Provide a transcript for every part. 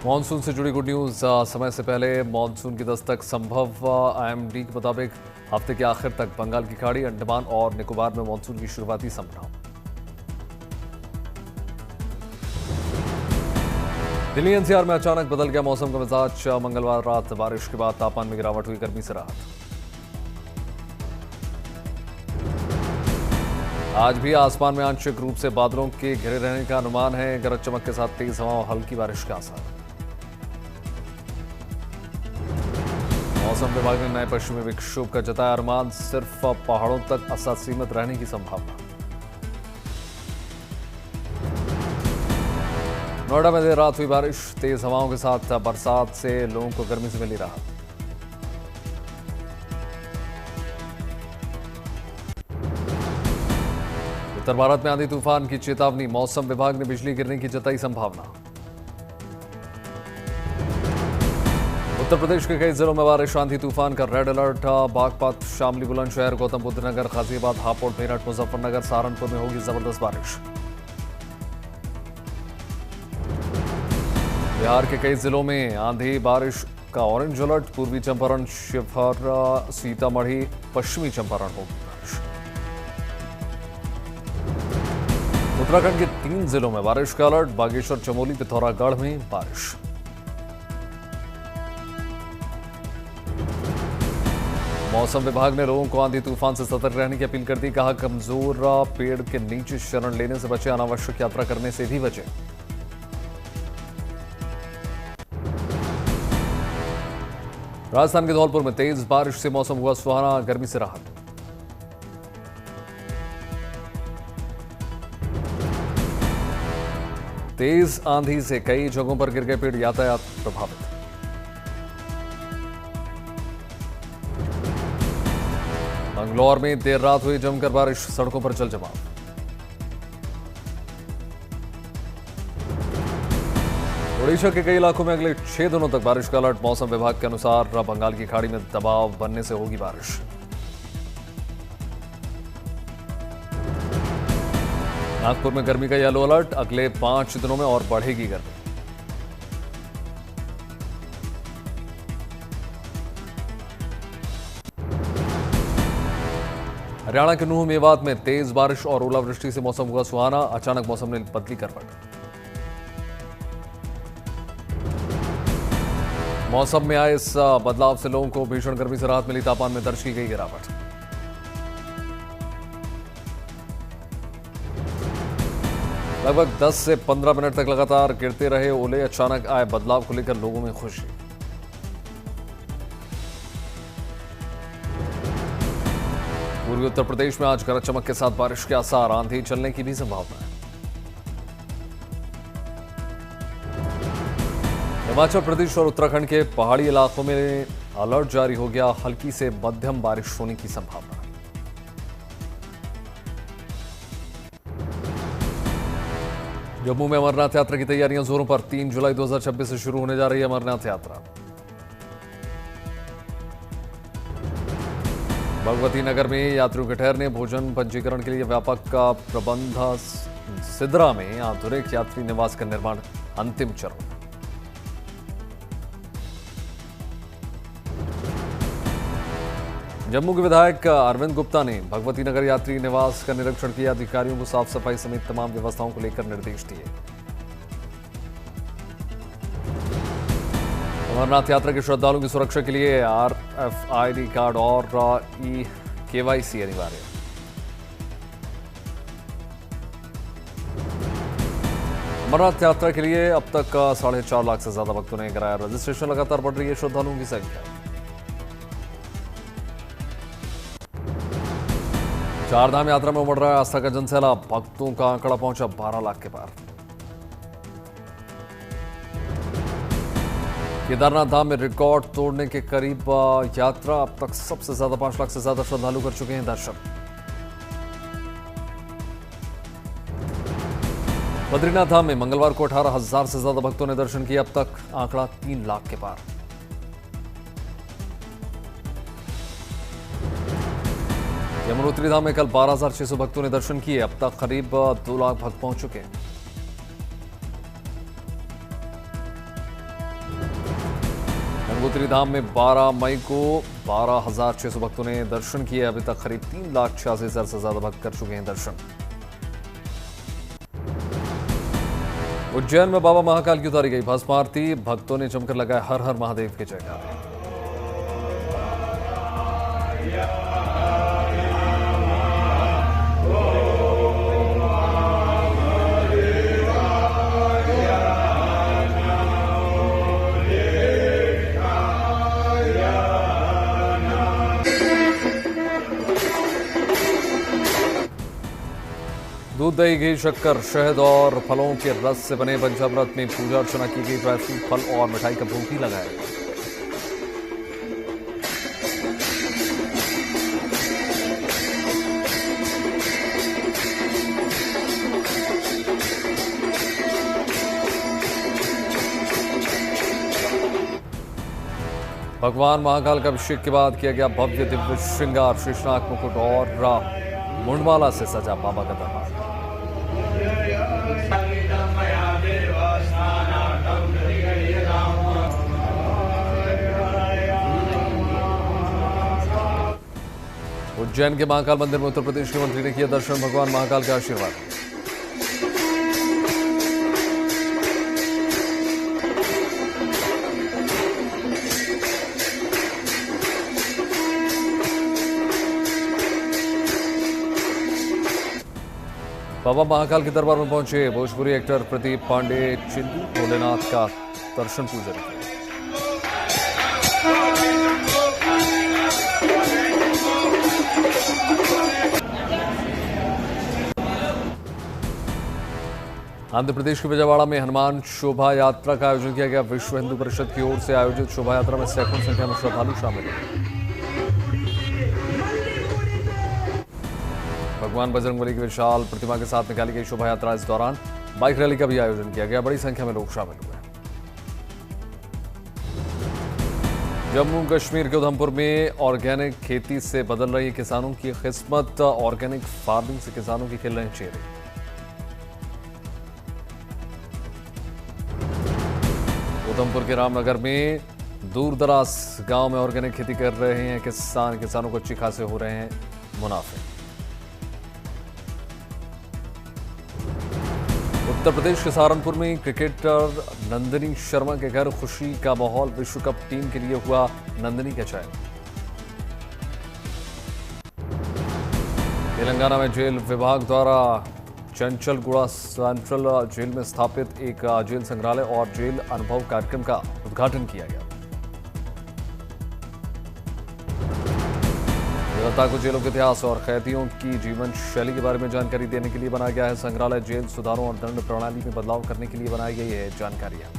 Monsoon से जुड़ी good news. समय से पहले मॉनसून की दस्तक संभव। आईएमडी के मुताबिक हफ्ते के आखिर तक बंगाल की खाड़ी, अंडमान और निकोबार में मॉनसून की शुरुआती संभावना। दिल्ली एनसीआर में अचानक बदल गया मौसम का मिजाज। मंगलवार रात बारिश के बाद तापमान में गिरावट हुई, गर्मी से राहत। आज भी आसमान में आंशिक रूप से बादलों के घिरे रहने का अनुमान है। गरज चमक के साथ तेज हवा और हल्की बारिश के आसार। मौसम विभाग ने नए पश्चिमी विक्षोभ का जताया अनुमान। सिर्फ पहाड़ों तक असर सीमित रहने की संभावना। नोएडा में देर रात हुई बारिश, तेज हवाओं के साथ बरसात से लोगों को गर्मी से मिली राहत। उत्तर भारत में आंधी तूफान की चेतावनी। मौसम विभाग ने बिजली गिरने की जताई संभावना। उत्तर प्रदेश के कई जिलों में बारिश, आंधी तूफान का रेड अलर्ट। बागपत, शामली, बुलंदशहर, गौतम बुद्ध नगर, गाजियाबाद, हापुड़, मेरठ, मुजफ्फरनगर, सहारनपुर में होगी जबरदस्त बारिश। बिहार के कई जिलों में आंधी बारिश का ऑरेंज अलर्ट। पूर्वी चंपारण, शिवहर, सीतामढ़ी, पश्चिमी चंपारण होगी बारिश। उत्तराखंड के 3 जिलों में बारिश का अलर्ट। बागेश्वर, चमोली, पिथौरागढ़ में बारिश। मौसम विभाग ने लोगों को आंधी तूफान से सतर्क रहने की अपील कर दी। कहा, कमजोर पेड़ के नीचे शरण लेने से बचे, अनावश्यक यात्रा करने से भी बचे। राजस्थान के धौलपुर में तेज बारिश से मौसम हुआ सुहाना, गर्मी से राहत। तेज आंधी से कई जगहों पर गिर गए पेड़, यातायात प्रभावित। बंगलौर में देर रात हुई जमकर बारिश, सड़कों पर जल जमाव। ओडिशा के कई इलाकों में अगले 6 दिनों तक बारिश का अलर्ट। मौसम विभाग के अनुसार बंगाल की खाड़ी में दबाव बनने से होगी बारिश। नागपुर में गर्मी का येलो अलर्ट। अगले 5 दिनों में और बढ़ेगी गर्मी। हरियाणा के नूह, मेवात में तेज बारिश और ओलावृष्टि से मौसम हुआ सुहाना। अचानक मौसम ने बदली करवट। मौसम में आए इस बदलाव से लोगों को भीषण गर्मी से राहत मिली। तापमान में दर्ज की गई गिरावट। लगभग 10 से 15 मिनट तक लगातार गिरते रहे ओले। अचानक आए बदलाव को लेकर लोगों में खुशी। पूर्वी उत्तर प्रदेश में आज गरज चमक के साथ बारिश के आसार, आंधी चलने की भी संभावना है। हिमाचल प्रदेश और उत्तराखंड के पहाड़ी इलाकों में अलर्ट जारी हो गया। हल्की से मध्यम बारिश होने की संभावना। जम्मू में अमरनाथ यात्रा की तैयारियां जोरों पर। 3 जुलाई 2026 से शुरू होने जा रही है अमरनाथ यात्रा। भगवती नगर में यात्रियों के ठहरने, भोजन, पंजीकरण के लिए व्यापक प्रबंध। सिद्रा में आधुनिक यात्री निवास का निर्माण अंतिम चरण। जम्मू के विधायक अरविंद गुप्ता ने भगवती नगर यात्री निवास का निरीक्षण किया। अधिकारियों को साफ सफाई समेत तमाम व्यवस्थाओं को लेकर निर्देश दिए। अमरनाथ यात्रा के श्रद्धालुओं की सुरक्षा के लिए RFID कार्ड और KYC अनिवार्य। अमरनाथ यात्रा के लिए अब तक 4.5 लाख से ज्यादा भक्तों ने कराया रजिस्ट्रेशन। लगातार बढ़ रही है श्रद्धालुओं की संख्या। 4 धाम यात्रा में उमड़ रहा है आस्था का जनसैलाब। भक्तों का आंकड़ा पहुंचा 12 लाख के पार। केदारनाथ धाम में रिकॉर्ड तोड़ने के करीब यात्रा। अब तक सबसे ज्यादा 5 लाख से ज्यादा श्रद्धालु कर चुके हैं दर्शन। बद्रीनाथ धाम में मंगलवार को 18,000 से ज्यादा भक्तों ने दर्शन किया। अब तक आंकड़ा 3 लाख के पार। यमुनोत्री धाम में कल 12,600 भक्तों ने दर्शन किए। अब तक करीब 2 लाख भक्त पहुंच चुके हैं। गंगोत्री धाम में 12 मई को 12,600 भक्तों ने दर्शन किए। अभी तक करीब 3,86,000 से ज्यादा भक्त कर चुके हैं दर्शन। उज्जैन में बाबा महाकाल की उतारी गई भस्म आरती। भक्तों ने जमकर लगाए हर हर महादेव के जयकारे। दूध, दही, घी, शक्कर, शहद और फलों के रस से बने पंचामृत में पूजा अर्चना की गई। ड्राई फ्रूट, फल और मिठाई का भोग भी लगाया गया। भगवान महाकाल का अभिषेक के बाद किया गया भव्य दिव्य श्रृंगार। शेषनाग मुकुट और मुंडमाला से सजा बाबा का दरबार। उज्जैन के महाकाल मंदिर में उत्तर प्रदेश के मंत्री ने किया दर्शन। भगवान महाकाल का आशीर्वाद। बाबा महाकाल के दरबार में पहुंचे भोजपुरी एक्टर प्रदीप पांडे। चिंतू भोलेनाथ का दर्शन पूजन किया। आंध्र प्रदेश के विजयवाड़ा में हनुमान शोभा यात्रा का आयोजन किया गया। विश्व हिंदू परिषद की ओर से आयोजित शोभा यात्रा में सैकड़ों संख्या में श्रद्धालु शामिल हुए। भगवान बजरंगबली की विशाल प्रतिमा के साथ निकाली गई शोभा यात्रा। इस दौरान बाइक रैली का भी आयोजन किया गया। बड़ी संख्या में लोग शामिल हुए। जम्मू कश्मीर के उधमपुर में ऑर्गेनिक खेती से बदल रही किसानों की किस्मत। ऑर्गेनिक फार्मिंग से किसानों की खिल रहे चेहरे। उधमपुर के रामनगर में दूर दराज गांव में ऑर्गेनिक खेती कर रहे हैं किसानों को अच्छी खासे हो रहे हैं मुनाफे। उत्तर प्रदेश के सहारनपुर में क्रिकेटर नंदिनी शर्मा के घर खुशी का माहौल। विश्व कप टीम के लिए हुआ नंदिनी का चयन। तेलंगाना में जेल विभाग द्वारा चंचलगुड़ा सेंट्रल जेल में स्थापित एक जेल संग्रहालय और जेल अनुभव कार्यक्रम का उद्घाटन किया गया। जनता को जेलों के इतिहास और कैदियों की जीवन शैली के बारे में जानकारी देने के लिए बनाया गया है संग्रहालय। जेल सुधारों और दंड प्रणाली में बदलाव करने के लिए बनाई गई है जानकारियां।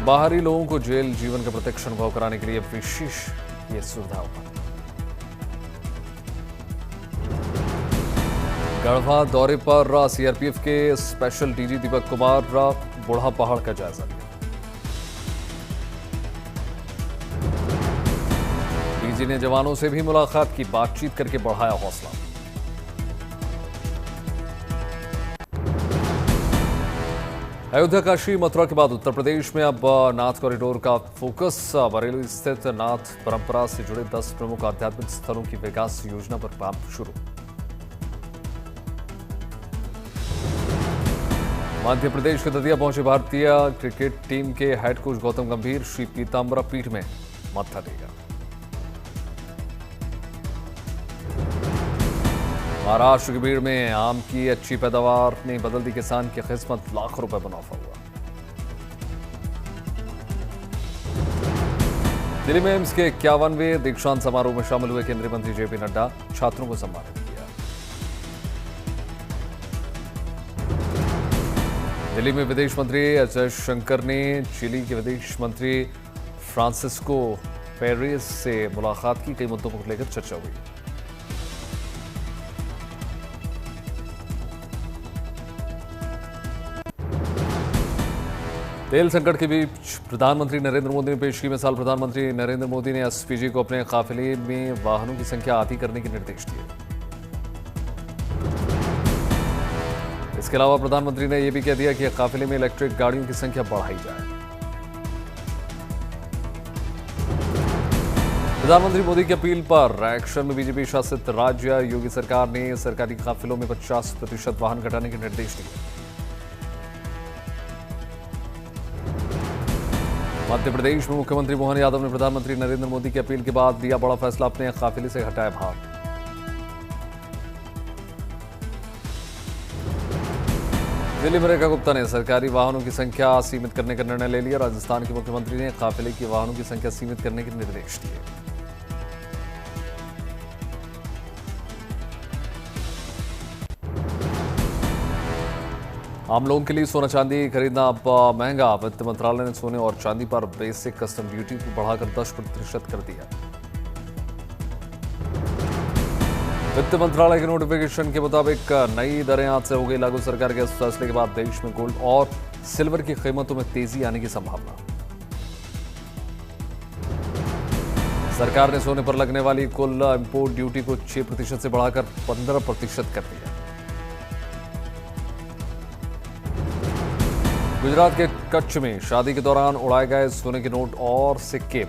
बाहरी लोगों को जेल जीवन का प्रत्यक्ष अनुभव कराने के लिए विशेष ये सुविधा होगा। गढ़वा दौरे पर सीआरपीएफ के स्पेशल डीजी दीपक कुमार बूढ़ा पहाड़ का जायजा लिया। डीजी ने जवानों से भी मुलाकात की। बातचीत करके बढ़ाया हौसला। अयोध्या, काशी, मथुरा के बाद उत्तर प्रदेश में अब नाथ कॉरिडोर का फोकस। बरेली स्थित नाथ परंपरा से जुड़े 10 प्रमुख आध्यात्मिक स्थलों की विकास योजना पर काम शुरू। मध्य प्रदेश के दतिया पहुंचे भारतीय क्रिकेट टीम के हेड कोच गौतम गंभीर। श्री पीतांबरा पीठ में मत्था टेका। महाराष्ट्र की भीड़ में आम की अच्छी पैदावार ने बदल दी किसान की किस्मत। लाखों रुपए मुनाफा हुआ। दिल्ली में एम्स के 51वें दीक्षांत समारोह में शामिल हुए केंद्रीय मंत्री जेपी नड्डा। छात्रों को सम्मानित किया। दिल्ली में विदेश मंत्री एस जयशंकर ने चिली के विदेश मंत्री फ्रांसिस्को पेरेस से मुलाकात की। कई मुद्दों को लेकर चर्चा हुई। तेल संकट के बीच प्रधानमंत्री नरेंद्र मोदी ने पेश की मिसाल। प्रधानमंत्री नरेंद्र मोदी ने एसपीजी को अपने काफिले में वाहनों की संख्या आधी करने के निर्देश दिए। इसके अलावा प्रधानमंत्री ने यह भी कह दिया कि काफिले में इलेक्ट्रिक गाड़ियों की संख्या बढ़ाई जाए। प्रधानमंत्री मोदी की अपील पर एक्शन में बीजेपी शासित राज्य योगी सरकार ने सरकारी काफिलों में 50% वाहन घटाने के निर्देश दिए। मध्य प्रदेश में मुख्यमंत्री मोहन यादव ने प्रधानमंत्री नरेंद्र मोदी की अपील के बाद दिया बड़ा फैसला, अपने काफिले से हटाया भार। दिल्ली में रेखा गुप्ता ने सरकारी वाहनों की संख्या सीमित करने का निर्णय ले लिया। राजस्थान के मुख्यमंत्री ने काफिले की वाहनों की संख्या सीमित करने के निर्देश दिए। आम लोगों के लिए सोना चांदी खरीदना अब महंगा। वित्त मंत्रालय ने सोने और चांदी पर बेसिक कस्टम ड्यूटी को बढ़ाकर 10% कर दिया। वित्त मंत्रालय के नोटिफिकेशन के मुताबिक नई दरें आज से हो गई लागू। सरकार के इस फैसले के बाद देश में गोल्ड और सिल्वर की कीमतों में तेजी आने की संभावना। सरकार ने सोने पर लगने वाली कुल इंपोर्ट ड्यूटी को 6% से बढ़ाकर 15% कर दिया। गुजरात के कच्छ में शादी के दौरान उड़ाए गए सोने के नोट और सिक्के।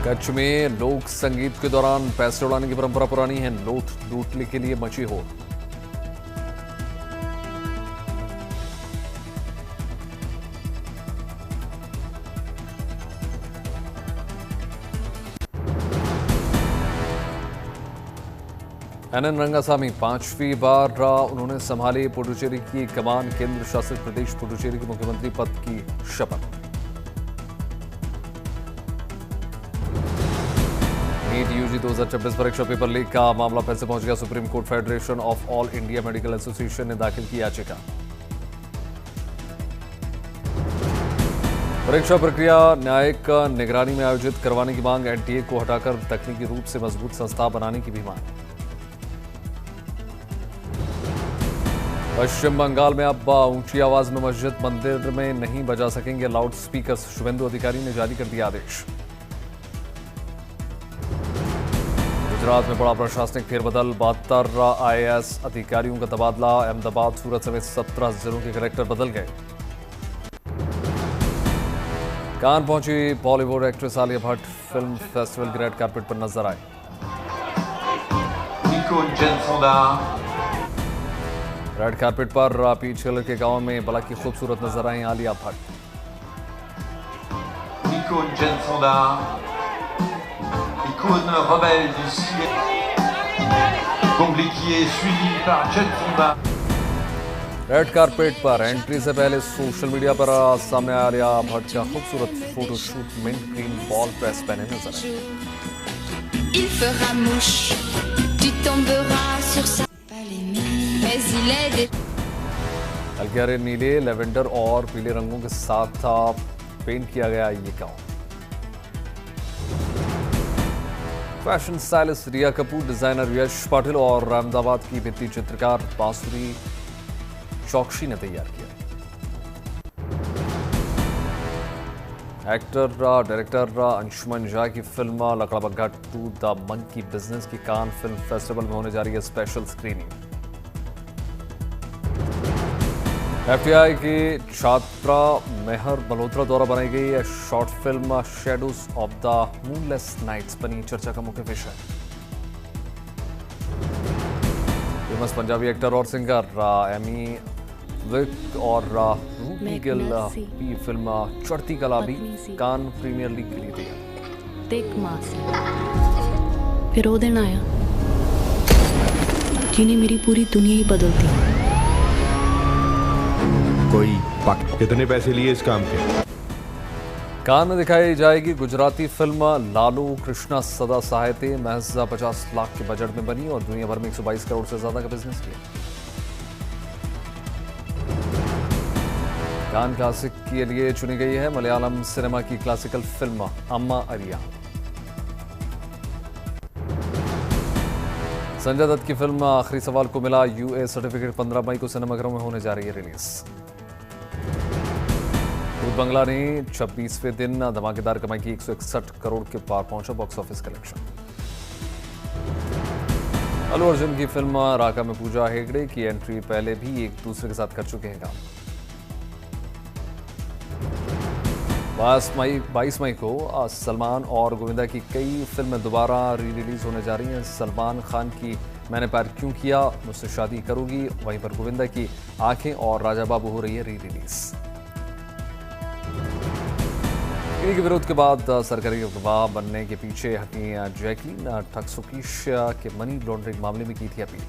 कच्छ में लोक संगीत के दौरान पैसे उड़ाने की परंपरा पुरानी है। नोट लूटने के लिए मची हो। एनएन रंगासामी 5वीं बार उन्होंने संभाली पुडुचेरी की कमान। केंद्र शासित प्रदेश पुडुचेरी के मुख्यमंत्री पद की शपथ। नीट यूजी 2026 परीक्षा पेपर लीक का मामला फिर से पहुंच गया supreme court. Federation of all India medical association ने दाखिल की याचिका। परीक्षा प्रक्रिया न्यायिक निगरानी में आयोजित करवाने की मांग। एनटीए को हटाकर तकनीकी रूप से मजबूत संस्था बनाने की भी मांग। पश्चिम बंगाल में अब ऊंची आवाज में मस्जिद मंदिर में नहीं बजा सकेंगे लाउड स्पीकर। शुभेंदु अधिकारी ने जारी कर दिया आदेश। गुजरात में बड़ा प्रशासनिक फेरबदल। 72 आईएएस अधिकारियों का तबादला। अहमदाबाद, सूरत समेत 17 जिलों के कलेक्टर बदल गए। कान पहुंची Bollywood actress Alia Bhatt. Film festival के रेड कार्पेट पर नजर आए। रेड कार्पेट पर पीच कलर के गांव में बला की खूबसूरत नजर आई आलिया भट्ट। रेड कार्पेट पर एंट्री से पहले सोशल मीडिया पर सामने आलिया भट्ट का खूबसूरत photoshoot mint green ball dress पहने नजर आए। हल्के हरे, नीले, लेवेंडर और पीले रंगों के साथ पेंट किया गया ये गांव। फैशन स्टाइलिस्ट रिया कपूर, डिजाइनर यश पाटिल और अहमदाबाद की भित्ति चित्रकार बांसुरी चौकसी ने तैयार किया। एक्टर डायरेक्टर अंशुमन झा की फिल्म लकड़बग्गा 2 द मंकी बिजनेस की कान फिल्म फेस्टिवल में होने जा रही है स्पेशल स्क्रीनिंग। एफटीआई की छात्रा मेहर मल्होत्रा द्वारा बनाई गई है short film shadows of the moonless nights बनी चर्चा का मुख्य विषय। फेमस पंजाबी एक्टर और सिंगर एमी विक और रूबी गिल की फिल्म चढ़ती कला भी कान प्रीमियर लीग के लिए तैयार। देख मां से फिर वो दिन आया जिन्हें मेरी पूरी दुनिया ही बदल दी। कोई कितने पैसे लिए इस काम के? कान में दिखाई जाएगी गुजराती फिल्म लालू कृष्णा सदा साहित्य। महज 50 लाख के बजट में बनी और दुनिया भर में 122 करोड़ से ज्यादा का बिजनेस किया। कान क्लासिक के लिए चुनी गई है मलयालम सिनेमा की क्लासिकल फिल्म अम्मा अरिया। संजय दत्त की फिल्म आखिरी सवाल को मिला यूए सर्टिफिकेट। 15 मई को सिनेमाघरों में होने जा रही है रिलीज। भूत बंगला ने 26वें दिन धमाकेदार कमाई की। 161 करोड़ के पार पहुंचा box office collection. Allu Arjun की फिल्म राका में पूजा हेगड़े की एंट्री। पहले भी एक दूसरे के साथ कर चुके हैं काम। 22 मई को सलमान और गोविंदा की कई फिल्में दोबारा री रिलीज होने जा रही हैं। सलमान खान की मैंने प्यार क्यों किया, मुझसे शादी करोगी, वहीं पर गोविंदा की आंखें और राजा बाबू हो रही है री रिलीज। ईडी के विरोध के बाद सरकारी गवाह बनने के पीछे हटी जैकलीन ठकसुकीश के मनी लॉन्ड्रिंग मामले में की थी अपील।